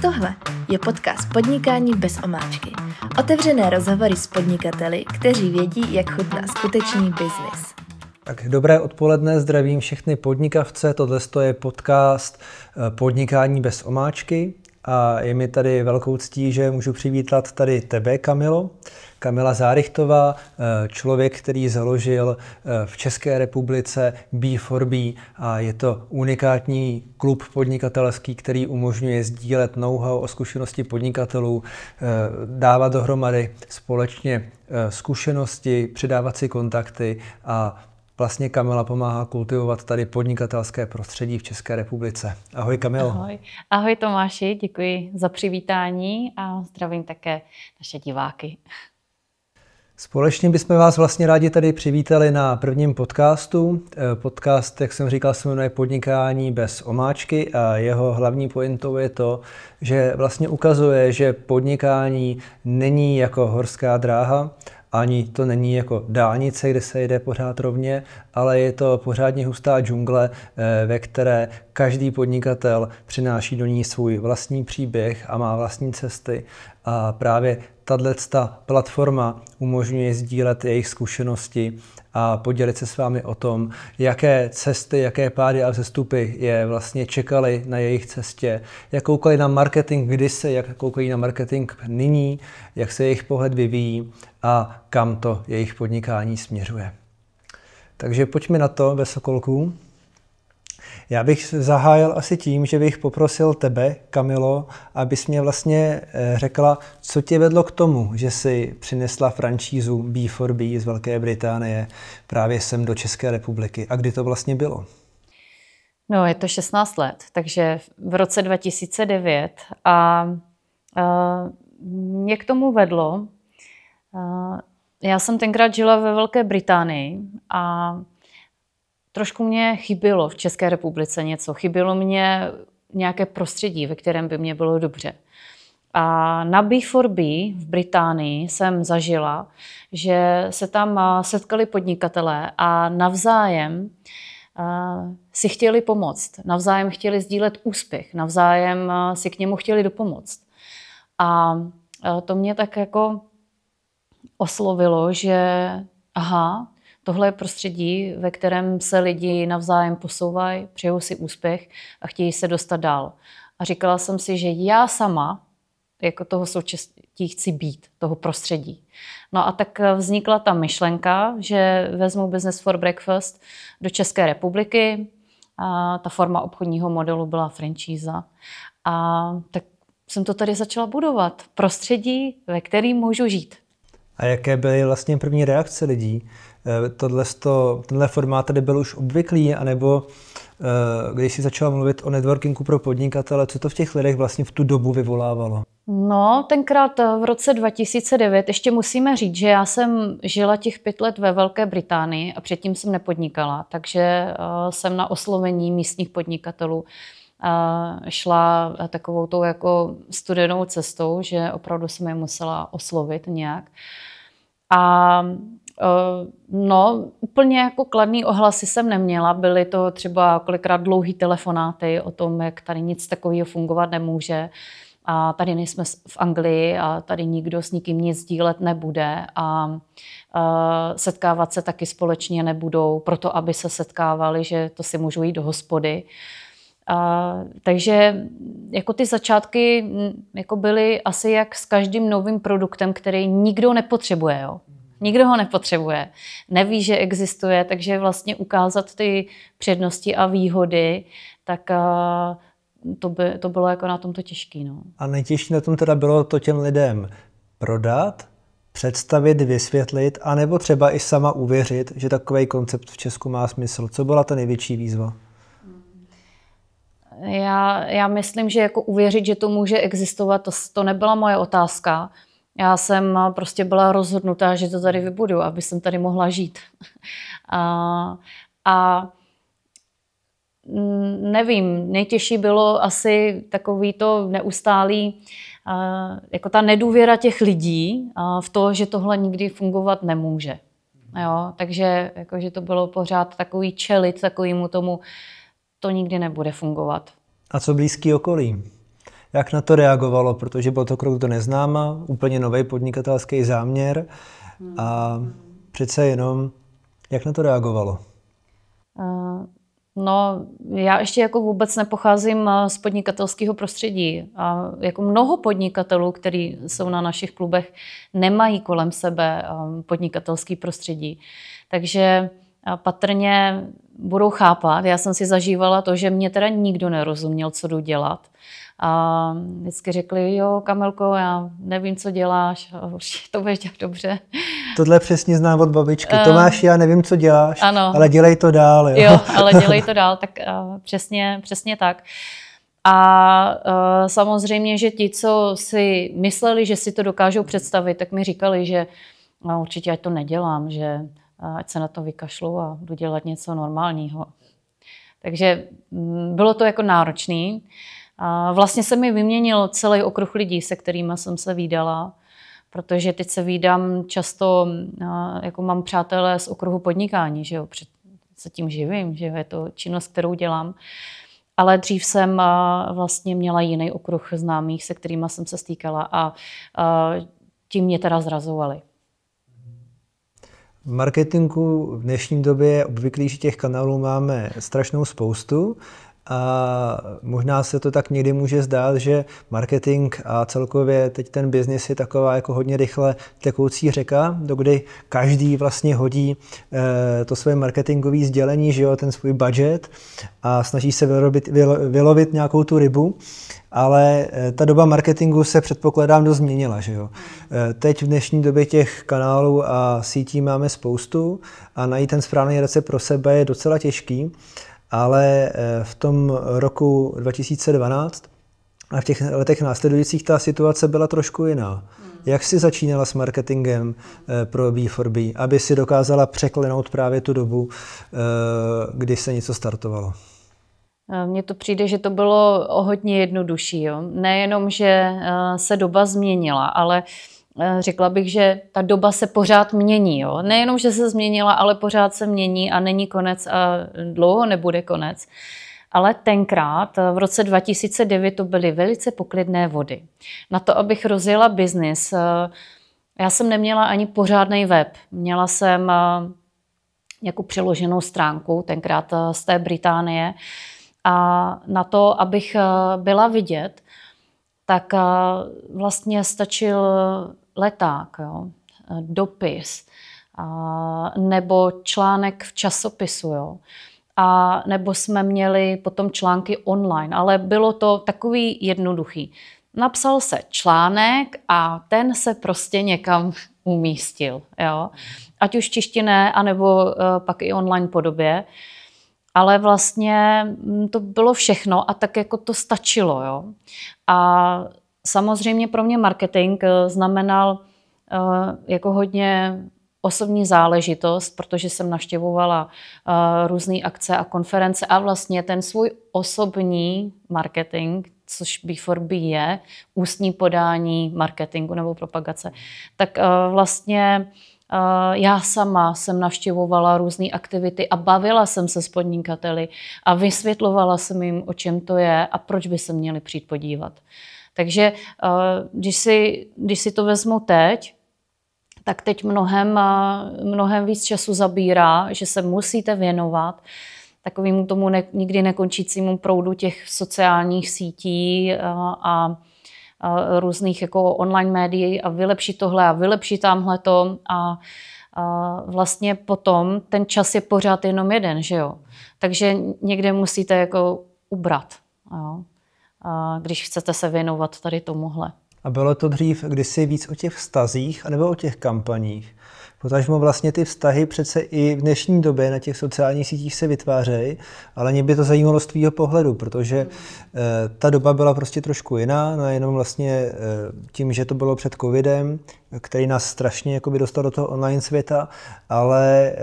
Tohle je podcast Podnikání bez omáčky. Otevřené rozhovory s podnikateli, kteří vědí, jak chutná skutečný biznis. Tak dobré odpoledne, zdravím všechny podnikavce. Tohle je podcast Podnikání bez omáčky a je mi tady velkou ctí, že můžu přivítat tady tebe, Kamilo. Kamila Zárychtová, člověk, který založil v České republice B4B a je to unikátní klub podnikatelský, který umožňuje sdílet know-how o zkušenosti podnikatelů, dávat dohromady společně zkušenosti, předávat si kontakty a vlastně Kamila pomáhá kultivovat tady podnikatelské prostředí v České republice. Ahoj Kamilo. Ahoj. Ahoj Tomáši, děkuji za přivítání a zdravím také naše diváky. Společně bychom vás vlastně rádi tady přivítali na prvním podcastu. Podcast, jak jsem říkal, se jmenuje Podnikání bez omáčky a jeho hlavní pointou je to, že vlastně ukazuje, že podnikání není jako horská dráha, ani to není jako dálnice, kde se jede pořád rovně, ale je to pořádně hustá džungle, ve které každý podnikatel přináší do ní svůj vlastní příběh a má vlastní cesty. A právě tato platforma umožňuje sdílet jejich zkušenosti a podělit se s vámi o tom, jaké cesty, jaké pády a vzestupy je vlastně čekaly na jejich cestě, jak koukali na marketing kdysi, jak koukají na marketing nyní, jak se jejich pohled vyvíjí a kam to jejich podnikání směřuje. Takže pojďme na to, ve Sokolku. Já bych zahájil asi tím, že bych poprosil tebe, Kamilo, abys mě vlastně řekla, co tě vedlo k tomu, že jsi přinesla franšízu B4B z Velké Británie právě sem do České republiky a kdy to vlastně bylo? No, je to 16 let, takže v roce 2009 a mě k tomu vedlo. Já jsem tenkrát žila ve Velké Británii a trošku mě chybělo v České republice něco. Chybělo mě nějaké prostředí, ve kterém by mě bylo dobře. A na B4B v Británii jsem zažila, že se tam setkali podnikatelé a navzájem si chtěli pomoct. Navzájem chtěli sdílet úspěch. Navzájem si k němu chtěli dopomoct. A to mě tak jako oslovilo, že aha, tohle je prostředí, ve kterém se lidi navzájem posouvají, přejou si úspěch a chtějí se dostat dál. A říkala jsem si, že já sama jako toho součástí chci být, toho prostředí. No a tak vznikla ta myšlenka, že vezmu Business for Breakfast do České republiky. A ta forma obchodního modelu byla franšíza. A tak jsem to tady začala budovat. Prostředí, ve kterém můžu žít. A jaké byly vlastně první reakce lidí? Tenhle formát tady byl už obvyklý, anebo když jsi začala mluvit o networkingu pro podnikatele, co to v těch lidech vlastně v tu dobu vyvolávalo? No, tenkrát v roce 2009 ještě musíme říct, že já jsem žila těch 5 let ve Velké Británii a předtím jsem nepodnikala, takže jsem na oslovení místních podnikatelů šla takovou tou jako studenou cestou, že opravdu jsem je musela oslovit nějak. A no, úplně jako kladný ohlasy jsem neměla. Byly to třeba kolikrát dlouhý telefonáty o tom, jak tady nic takového fungovat nemůže. A tady nejsme v Anglii a tady nikdo s nikým nic sdílet nebude a setkávat se taky společně nebudou, proto aby se setkávali, že to si můžou jít do hospody. Takže jako ty začátky jako byly asi jak s každým novým produktem, který nikdo nepotřebuje. Jo? Nikdo ho nepotřebuje, neví, že existuje, takže vlastně ukázat ty přednosti a výhody, tak to bylo jako na tomto těžký. No. A nejtěžší na tom teda bylo to těm lidem prodat, představit, vysvětlit, anebo třeba i sama uvěřit, že takový koncept v Česku má smysl. Co byla ta největší výzva? Já myslím, že jako uvěřit, že to může existovat, to nebyla moje otázka. Já jsem prostě byla rozhodnutá, že to tady vybudu, aby jsem tady mohla žít. A nevím, nejtěžší bylo asi takový to neustálý, jako ta nedůvěra těch lidí v to, že tohle nikdy fungovat nemůže. Jo? Takže jakože to bylo pořád takový čelit takovému tomu, to nikdy nebude fungovat. A co blízký okolí? Jak na to reagovalo, protože byl to krok do neznáma, úplně nový podnikatelský záměr a přece jenom, jak na to reagovalo? No, já ještě jako vůbec nepocházím z podnikatelského prostředí. A jako mnoho podnikatelů, kteří jsou na našich klubech, nemají kolem sebe podnikatelský prostředí. Takže patrně budou chápat. Já jsem si zažívala to, že mě teda nikdo nerozuměl, co jdu dělat. A vždycky řekli, jo, Kamilko, já nevím, co děláš, a určitě to budeš dělat dobře. Tohle přesně znám od babičky. Tomáš, já nevím, co děláš, ano. Ale dělej to dál. Jo, ale dělej to dál, tak přesně tak. A samozřejmě, že ti, co si mysleli, že si to dokážou představit, tak mi říkali, že určitě ať to nedělám, že ať se na to vykašlu a jdu dělat něco normálního. Takže bylo to jako náročný. Vlastně se mi vyměnil celý okruh lidí, se kterými jsem se vídala, protože teď se vídám často, jako mám přátelé z okruhu podnikání, že jo, se tím živím, že jo, je to činnost, kterou dělám. Ale dřív jsem vlastně měla jiný okruh známých, se kterými jsem se stýkala a tím mě teda zrazovali. V marketingu v dnešní době je obvyklý, že těch kanálů máme strašnou spoustu a možná se to tak někdy může zdát, že marketing a celkově teď ten biznis je taková jako hodně rychle tekoucí řeka, dokdy každý vlastně hodí to své marketingové sdělení, že jo, ten svůj budget a snaží se vylovit nějakou tu rybu. Ale ta doba marketingu se předpokládám dost změnila, že jo. Teď v dnešní době těch kanálů a sítí máme spoustu a najít ten správný recept pro sebe je docela těžký, ale v tom roku 2012 a v těch letech následujících ta situace byla trošku jiná. Jak jsi začínala s marketingem pro B4B, aby si dokázala překlenout právě tu dobu, kdy se něco startovalo? Mně to přijde, že to bylo o hodně jednodušší. Jo? Nejenom, že se doba změnila, ale řekla bych, že ta doba se pořád mění. Jo? Nejenom, že se změnila, ale pořád se mění a není konec a dlouho nebude konec. Ale tenkrát, v roce 2009, to byly velice poklidné vody. Na to, abych rozjela biznis, já jsem neměla ani pořádný web. Měla jsem nějakou přeloženou stránku, tenkrát z té Británie. A na to, abych byla vidět, tak vlastně stačil leták, jo, dopis nebo článek v časopisu. Jo. A nebo jsme měli potom články online, ale bylo to takový jednoduchý. Napsal se článek a ten se prostě někam umístil. Jo. Ať už v češtině, anebo pak i online podobě. Ale vlastně to bylo všechno a tak jako to stačilo. Jo. A samozřejmě pro mě marketing znamenal jako hodně osobní záležitost, protože jsem navštěvovala různé akce a konference a vlastně ten svůj osobní marketing, což B4B je, ústní podání marketingu nebo propagace, tak vlastně já sama jsem navštěvovala různé aktivity a bavila jsem se s podnikateli a vysvětlovala jsem jim, o čem to je a proč by se měli přijít podívat. Takže když si to vezmu teď, tak teď mnohem víc času zabírá, že se musíte věnovat takovému tomu nikdy nekončícímu proudu těch sociálních sítí a různých jako online médií a vylepší tohle a vylepší tamhleto a vlastně potom ten čas je pořád jenom jeden, že jo. Takže někde musíte jako ubrat, jo? Když chcete se věnovat tady tomuhle. A bylo to dřív kdysi víc o těch vztazích anebo o těch kampaních? Potažmo vlastně ty vztahy přece i v dnešní době na těch sociálních sítích se vytvářejí, ale mě by to zajímalo z tvýho pohledu, protože ta doba byla prostě trošku jiná, no jenom vlastně tím, že to bylo před covidem, který nás strašně jakoby dostal do toho online světa, ale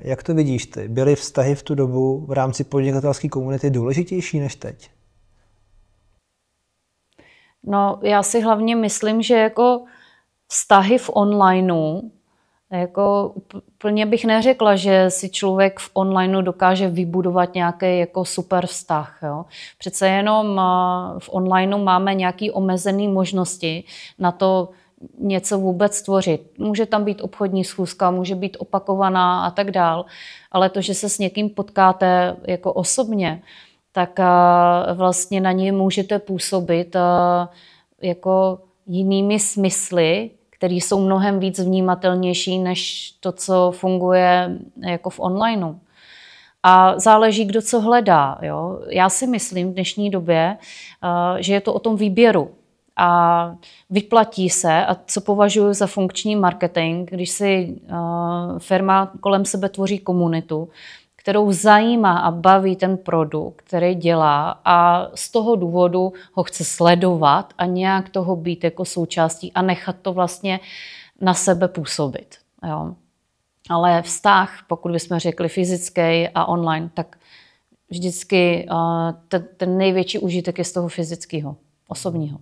jak to vidíš ty? Byly vztahy v tu dobu v rámci podnikatelské komunity důležitější než teď? No, já si hlavně myslím, že jako vztahy v onlineu Jako úplně bych neřekla, že si člověk v onlineu dokáže vybudovat nějaký jako super vztah. Jo. Přece jenom v onlineu máme nějaké omezené možnosti na to něco vůbec tvořit. Může tam být obchodní schůzka, může být opakovaná a tak dál, ale to, že se s někým potkáte jako osobně, tak vlastně na něj můžete působit jako jinými smysly, které jsou mnohem víc vnímatelnější než to, co funguje jako v onlineu. A záleží, kdo co hledá. Jo? Já si myslím v dnešní době, že je to o tom výběru. A vyplatí se, a co považuji za funkční marketing, když si firma kolem sebe tvoří komunitu, kterou zajímá a baví ten produkt, který dělá a z toho důvodu ho chce sledovat a nějak toho být jako součástí a nechat to vlastně na sebe působit. Jo. Ale vztah, pokud bychom řekli fyzický a online, tak vždycky ten největší užitek je z toho fyzického, osobního.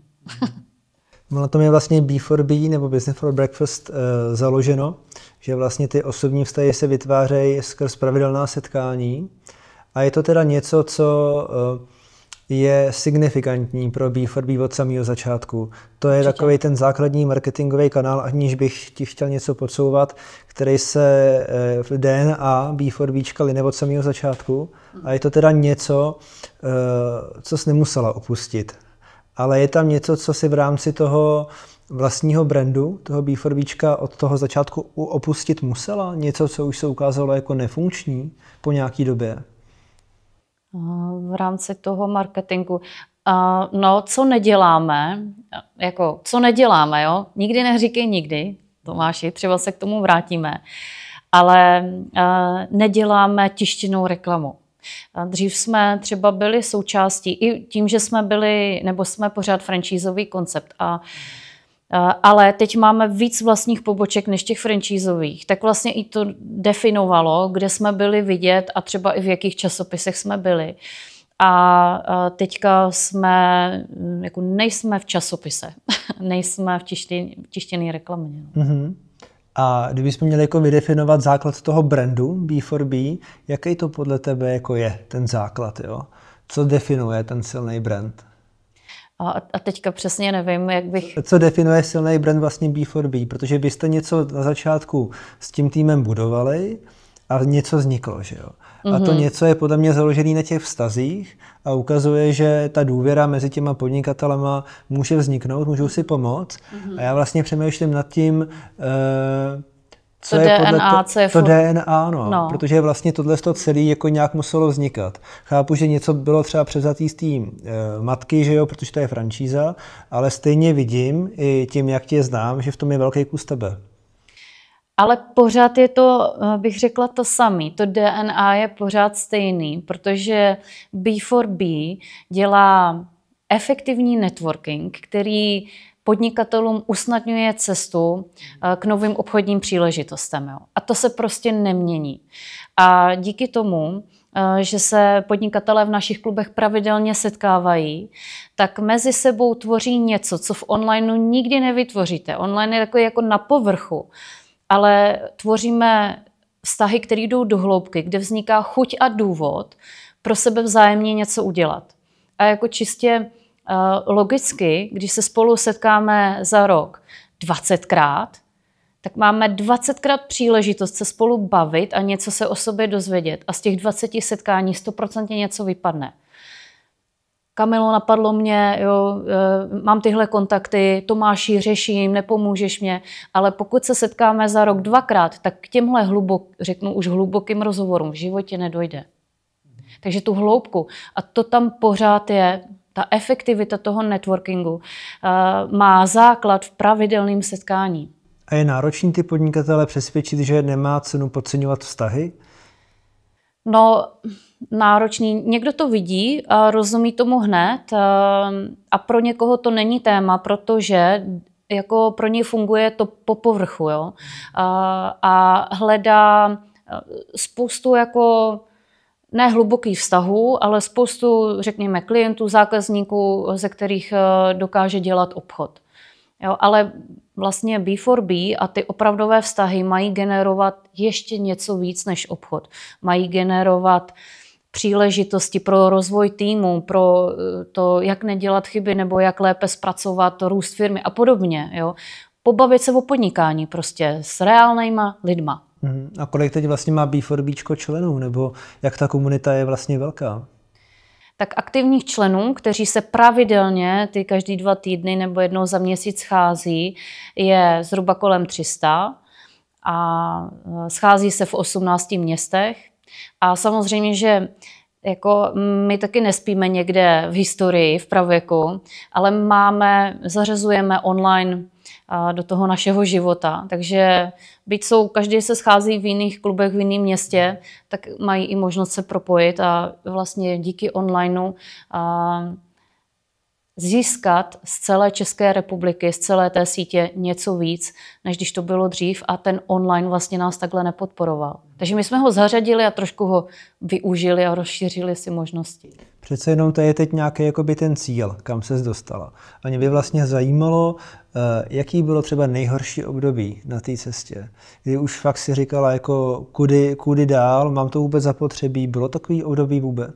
Na tom je vlastně B4B nebo Business for Breakfast založeno, že vlastně ty osobní vztahy se vytvářejí skrz pravidelná setkání a je to teda něco, co je signifikantní pro B4B od samého začátku. To je takový ten základní marketingový kanál, aniž bych ti chtěl něco podsouvat, který se v DNA B4Bčka line od samého začátku a je to teda něco, co jsi nemusela opustit. Ale je tam něco, co si v rámci toho vlastního brandu, toho B4Bčka od toho začátku opustit musela? Něco, co už se ukázalo jako nefunkční po nějaký době? V rámci toho marketingu. No, co neděláme, jo? Nikdy neříkej nikdy, Tomáši, třeba se k tomu vrátíme, ale neděláme tištěnou reklamu. Dřív jsme třeba byli součástí, i tím, že jsme byli, nebo jsme pořád franšízový koncept, ale teď máme víc vlastních poboček než těch franšízových, tak vlastně i to definovalo, kde jsme byli vidět a třeba i v jakých časopisech jsme byli. A teďka nejsme v časopise, nejsme v tištěné reklamě. Mm-hmm. A kdybychom měli jako vydefinovat základ toho brandu B4B, jaký to podle tebe jako je ten základ? Jo? Co definuje ten silný brand? A teďka přesně nevím, jak bych... Co definuje silný brand vlastně B4B? Protože vy jste něco na začátku s tím týmem budovali a něco vzniklo, že jo? A to něco je podle mě založené na těch vztazích a ukazuje, že ta důvěra mezi těma podnikatelema může vzniknout, můžou si pomoct. A já vlastně přemýšlím nad tím, co to je DNA, podle to DNA, no. Protože vlastně tohle celé jako nějak muselo vznikat. Chápu, že něco bylo třeba převzatý z té matky, že jo, protože to je franšíza, ale stejně vidím i tím, jak tě znám, že v tom je velký kus tebe. Ale pořád je to, bych řekla, to samé. To DNA je pořád stejný, protože B4B dělá efektivní networking, který podnikatelům usnadňuje cestu k novým obchodním příležitostem. Jo. A to se prostě nemění. A díky tomu, že se podnikatelé v našich klubech pravidelně setkávají, tak mezi sebou tvoří něco, co v onlineu nikdy nevytvoříte. Online je takový jako na povrchu. Ale tvoříme vztahy, které jdou do hloubky, kde vzniká chuť a důvod pro sebe vzájemně něco udělat. A jako čistě logicky, když se spolu setkáme za rok 20krát, tak máme 20krát příležitost se spolu bavit a něco se o sobě dozvědět. A z těch 20 setkání 100% něco vypadne. Kamilo, napadlo mě, jo, mám tyhle kontakty, Tomáši, řeším, nepomůžeš mě, ale pokud se setkáme za rok 2krát, tak k těmhle řeknu už hlubokým rozhovorům v životě nedojde. Takže tu hloubku, a to tam pořád je, ta efektivita toho networkingu má základ v pravidelném setkání. A je náročný ty podnikatele přesvědčit, že nemá cenu podceňovat vztahy? No, náročný. Někdo to vidí a rozumí tomu hned a pro někoho to není téma, protože jako pro něj funguje to po povrchu, jo? A hledá spoustu jako ne hlubokých vztahů, ale spoustu, řekněme, klientů, zákazníků, ze kterých dokáže dělat obchod. Jo, ale vlastně B4B a ty opravdové vztahy mají generovat ještě něco víc než obchod. Mají generovat příležitosti pro rozvoj týmu, pro to, jak nedělat chyby nebo jak lépe zpracovat růst firmy a podobně. Jo. Pobavit se o podnikání prostě s reálnýma lidma. A kolik teď vlastně má B4Bčko členů, nebo jak ta komunita je vlastně velká? Tak aktivních členů, kteří se pravidelně ty každý 2 týdny nebo jednou za měsíc schází, je zhruba kolem 300 a schází se v 18 městech. A samozřejmě, že jako my taky nespíme někde v historii, v pravěku, ale zařazujeme online do toho našeho života. Takže byť každý se schází v jiných klubech, v jiném městě, tak mají i možnost se propojit a vlastně díky onlineu získat z celé České republiky, z celé té sítě něco víc, než když to bylo dřív a ten online vlastně nás takhle nepodporoval. Takže my jsme ho zařadili a trošku ho využili a rozšířili si možnosti. Přece jenom to je teď nějaký jakoby ten cíl, kam ses dostala. A mě by vlastně zajímalo, jaký bylo třeba nejhorší období na té cestě, kdy už fakt si říkala, jako kudy dál, mám to vůbec zapotřebí, bylo takový období vůbec?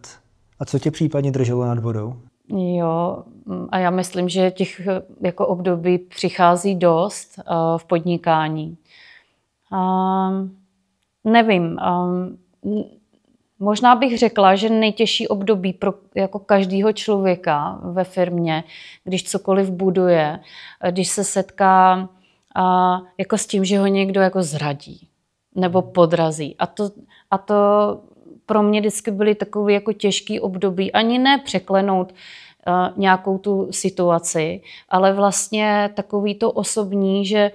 A co tě případně drželo nad vodou? Jo, a já myslím, že těch jako období přichází dost v podnikání. Nevím, možná bych řekla, že nejtěžší období pro jako každého člověka ve firmě, když cokoliv buduje, když se setká jako s tím, že ho někdo jako zradí nebo podrazí. A to pro mě vždycky byly takové jako těžké období. Ani ne překlenout nějakou tu situaci, ale vlastně takový to osobní, že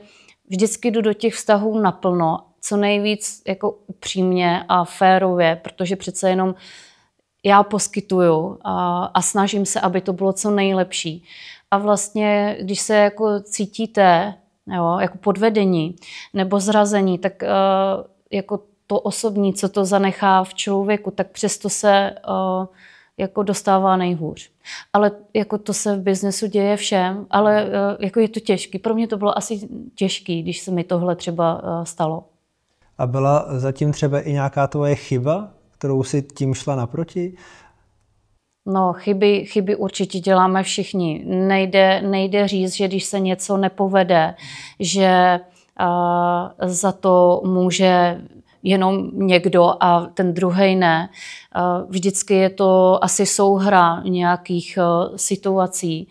vždycky jdu do těch vztahů naplno, co nejvíc jako upřímně a férově, protože přece jenom já poskytuju a snažím se, aby to bylo co nejlepší. A vlastně, když se jako cítíte jako podvedení nebo zrazení, tak jako to osobní, co to zanechá v člověku, tak přesto se jako dostává nejhůř. Ale jako to se v biznesu děje všem, ale jako je to těžký. Pro mě to bylo asi těžký, když se mi tohle třeba stalo. A byla zatím třeba i nějaká tvoje chyba, kterou si tím šla naproti? No, chyby určitě děláme všichni. Nejde říct, že když se něco nepovede, že za to může jenom někdo a ten druhej ne. Vždycky je to asi souhra nějakých situací,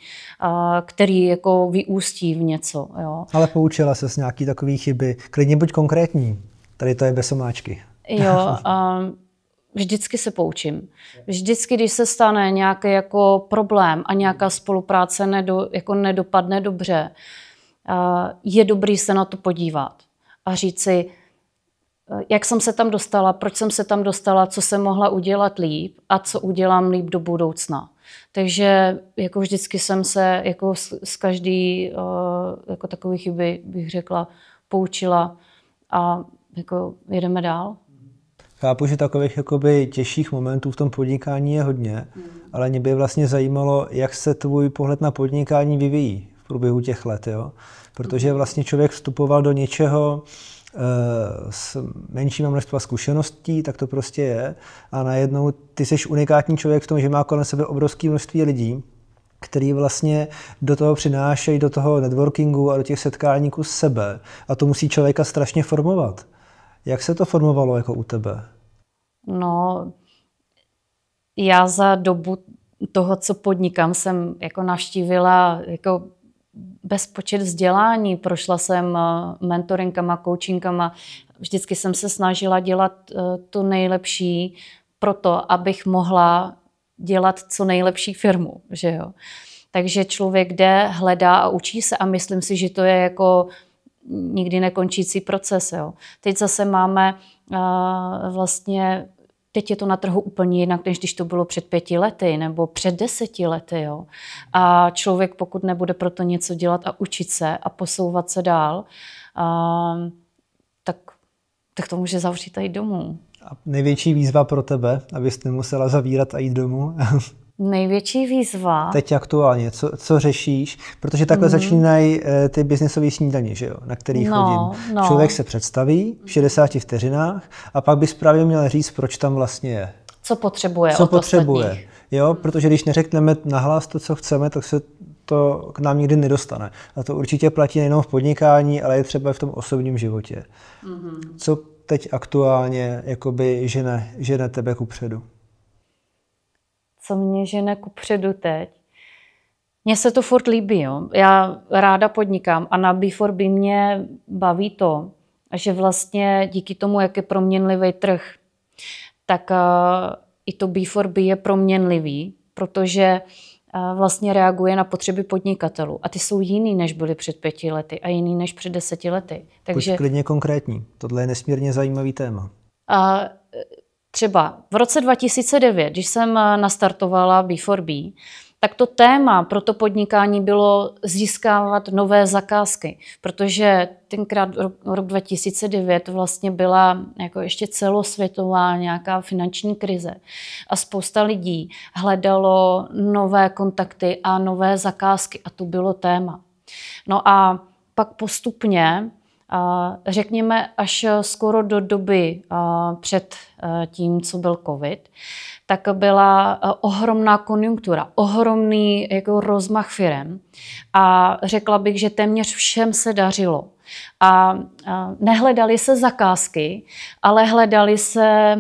který jako vyústí v něco. Jo. Ale poučila ses nějaký takový chyby. Klidně buď konkrétní. Tady to je bez omáčky. Jo, vždycky se poučím. Vždycky, když se stane nějaký jako problém a nějaká spolupráce nedopadne dobře, je dobrý se na to podívat a říct si, jak jsem se tam dostala, proč jsem se tam dostala, co jsem mohla udělat líp a co udělám líp do budoucna. Takže jako vždycky jsem se jako z každý jako takové chyby, bych řekla, poučila a jako jedeme dál. Chápu, že takových jakoby těžších momentů v tom podnikání je hodně, ale mě by vlastně zajímalo, jak se tvůj pohled na podnikání vyvíjí v průběhu těch let, jo? Protože vlastně člověk vstupoval do něčeho s menšíma množstva zkušeností, tak to prostě je. A najednou ty jsi unikátní člověk v tom, že má kolem sebe obrovské množství lidí, který vlastně do toho přinášejí, do toho networkingu a do těch setkání kus sebe. A to musí člověka strašně formovat. Jak se to formovalo jako u tebe? No, já za dobu toho, co podnikám, jsem jako navštívila jako bezpočet vzdělání. Prošla jsem mentoringama, coachingama. Vždycky jsem se snažila dělat to nejlepší pro to, abych mohla dělat co nejlepší firmu. Že jo? Takže člověk jde, hledá a učí se a myslím si, že to je jako nikdy nekončící proces. Jo. Teď zase máme vlastně, teď je to na trhu úplně jinak, než když to bylo před 5 lety nebo před 10 lety. Jo. A člověk, pokud nebude pro to něco dělat a učit se a posouvat se dál, tak to může zavřít a jít domů. A největší výzva pro tebe, abys nemusela zavírat a jít domů? Největší výzva. Teď aktuálně, co řešíš? Protože takhle začínají ty biznisové snídaně, že jo, na kterých chodím. Člověk se představí v 60 vteřinách a pak bys právě měl říct, proč tam vlastně je. Co potřebuje Co od potřebuje. ostatních. Jo, protože když neřekneme nahlas to, co chceme, tak se to k nám nikdy nedostane. A to určitě platí nejenom v podnikání, ale i třeba v tom osobním životě. Co teď aktuálně jakoby žene tebe kupředu? Co mě žene kupředu teď? Mně se to furt líbí. Jo? Já ráda podnikám a na B4B mě baví to, že vlastně díky tomu, jak je proměnlivý trh, tak i to B4B je proměnlivý, protože vlastně reaguje na potřeby podnikatelů. A ty jsou jiný, než byly před 5 lety a jiný, než před 10 lety. Takže klidně konkrétní. Tohle je nesmírně zajímavý téma. Třeba v roce 2009, když jsem nastartovala B4B, tak to téma pro to podnikání bylo získávat nové zakázky, protože tenkrát rok 2009 vlastně byla jako ještě celosvětová nějaká finanční krize a spousta lidí hledalo nové kontakty a nové zakázky a to bylo téma. No a pak postupně, řekněme až skoro do doby před tím, co byl covid, tak byla ohromná konjunktura, ohromný jako rozmach firem a řekla bych, že téměř všem se dařilo. A nehledali se zakázky, ale hledali se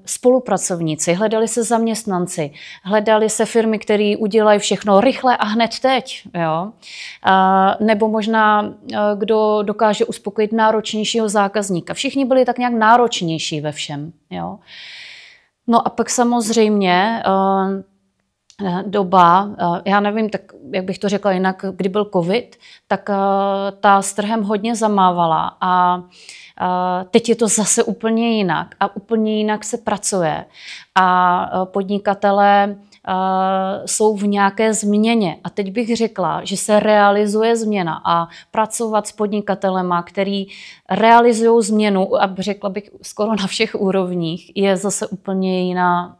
spolupracovníci, hledali se zaměstnanci, hledali se firmy, které udělají všechno rychle a hned teď. Jo? Nebo možná, kdo dokáže uspokojit náročnějšího zákazníka. Všichni byli tak nějak náročnější ve všem. Jo? No a pak samozřejmě doba, já nevím, tak jak bych to řekla jinak, kdy byl covid, tak ta s trhem hodně zamávala a teď je to zase úplně jinak a úplně jinak se pracuje a podnikatelé jsou v nějaké změně. A teď bych řekla, že se realizuje změna a pracovat s podnikatelema, který realizují změnu, a řekla bych skoro na všech úrovních, je zase úplně jiná,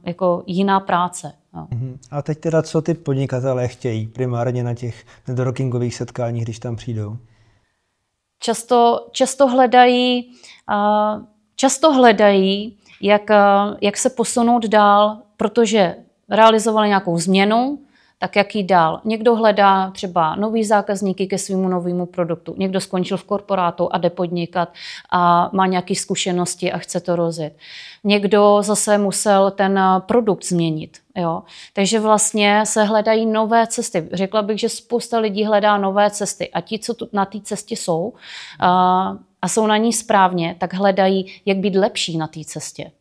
jako jiná práce. No. A teď teda, co ty podnikatelé chtějí primárně na těch networkingových setkáních, když tam přijdou? Často hledají, jak se posunout dál, protože realizovali nějakou změnu, tak jak jít dál. Někdo hledá třeba nový zákazníky ke svému novému produktu. Někdo skončil v korporátu a jde podnikat a má nějaké zkušenosti a chce to rozjet. Někdo zase musel ten produkt změnit. Jo? Takže vlastně se hledají nové cesty. Řekla bych, že spousta lidí hledá nové cesty a ti, co na té cestě jsou a jsou na ní správně, tak hledají, jak být lepší na té cestě.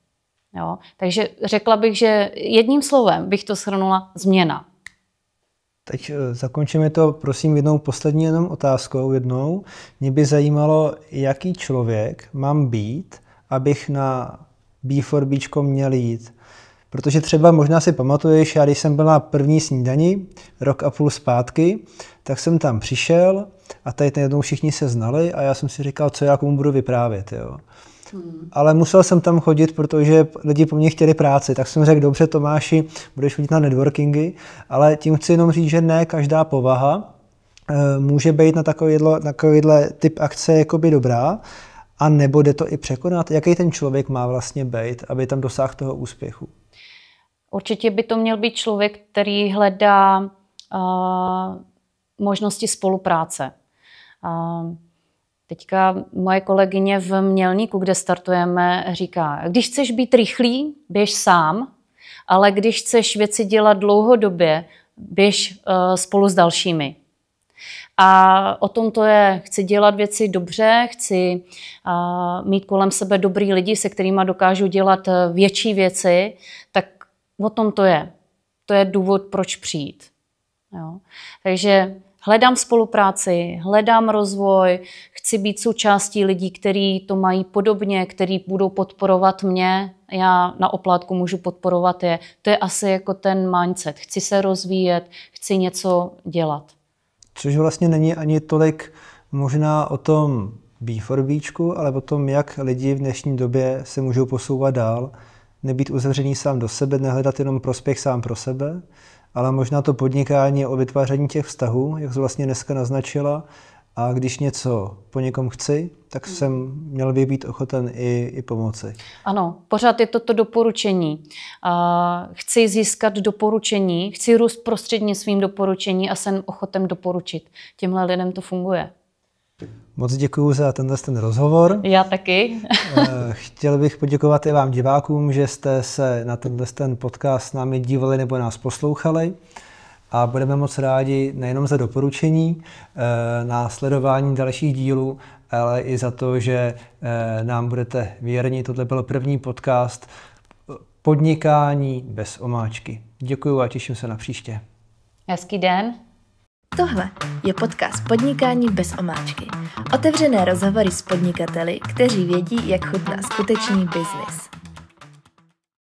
Jo? Takže řekla bych, že jedním slovem bych to shrnula změna. Teď zakončíme to, prosím, jednou poslední jenom otázkou. Mě by zajímalo, jaký člověk mám být, abych na B4Bčko měl jít. Protože třeba možná si pamatuješ, já když jsem byl na první snídani, 1,5 roku zpátky, tak jsem tam přišel a tady najednou všichni se znali a já jsem si říkal, co já komu budu vyprávět. Jo. Ale musel jsem tam chodit, protože lidi po mně chtěli práci, tak jsem řekl, dobře Tomáši, budeš chodit na networkingy, ale tím chci jenom říct, že ne každá povaha může být na takovýhle typ akce jakoby dobrá, a nebo jde to i překonat. Jaký ten člověk má vlastně být, aby tam dosáhl toho úspěchu? Určitě by to měl být člověk, který hledá možnosti spolupráce. Teďka moje kolegyně v Mělníku, kde startujeme, říká, když chceš být rychlý, běž sám, ale když chceš věci dělat dlouhodobě, běž spolu s dalšími. A o tom to je, chci dělat věci dobře, chci mít kolem sebe dobrý lidi, se kterými dokážu dělat větší věci, tak o tom to je. To je důvod, proč přijít. Jo. Takže hledám spolupráci, hledám rozvoj, chci být součástí lidí, kteří to mají podobně, kteří budou podporovat mě, já na oplátku můžu podporovat je. To je asi jako ten mindset. Chci se rozvíjet, chci něco dělat. Což vlastně není ani tolik možná o tom B4Bčku, ale o tom, jak lidi v dnešní době se můžou posouvat dál. nebýt uzavřený sám do sebe, nehledat jenom prospěch sám pro sebe, ale možná to podnikání je o vytváření těch vztahů, jak jsi vlastně dneska naznačila. A když něco po někom chci, tak jsem měl by být ochoten i pomoci. Ano, pořád je to doporučení. Chci získat doporučení, chci růst prostřednictvím doporučení a jsem ochoten doporučit. Těmhle lidem to funguje. Moc děkuju za ten rozhovor. Já taky. Chtěl bych poděkovat i vám divákům, že jste se na ten podcast s námi dívali nebo nás poslouchali. A budeme moc rádi nejenom za doporučení, na sledování dalších dílů, ale i za to, že nám budete věrni. Tohle byl první podcast Podnikání bez omáčky. Děkuju a těším se na příště. Hezký den. Tohle je podcast Podnikání bez omáčky. Otevřené rozhovory s podnikateli, kteří vědí, jak chutná skutečný biznis.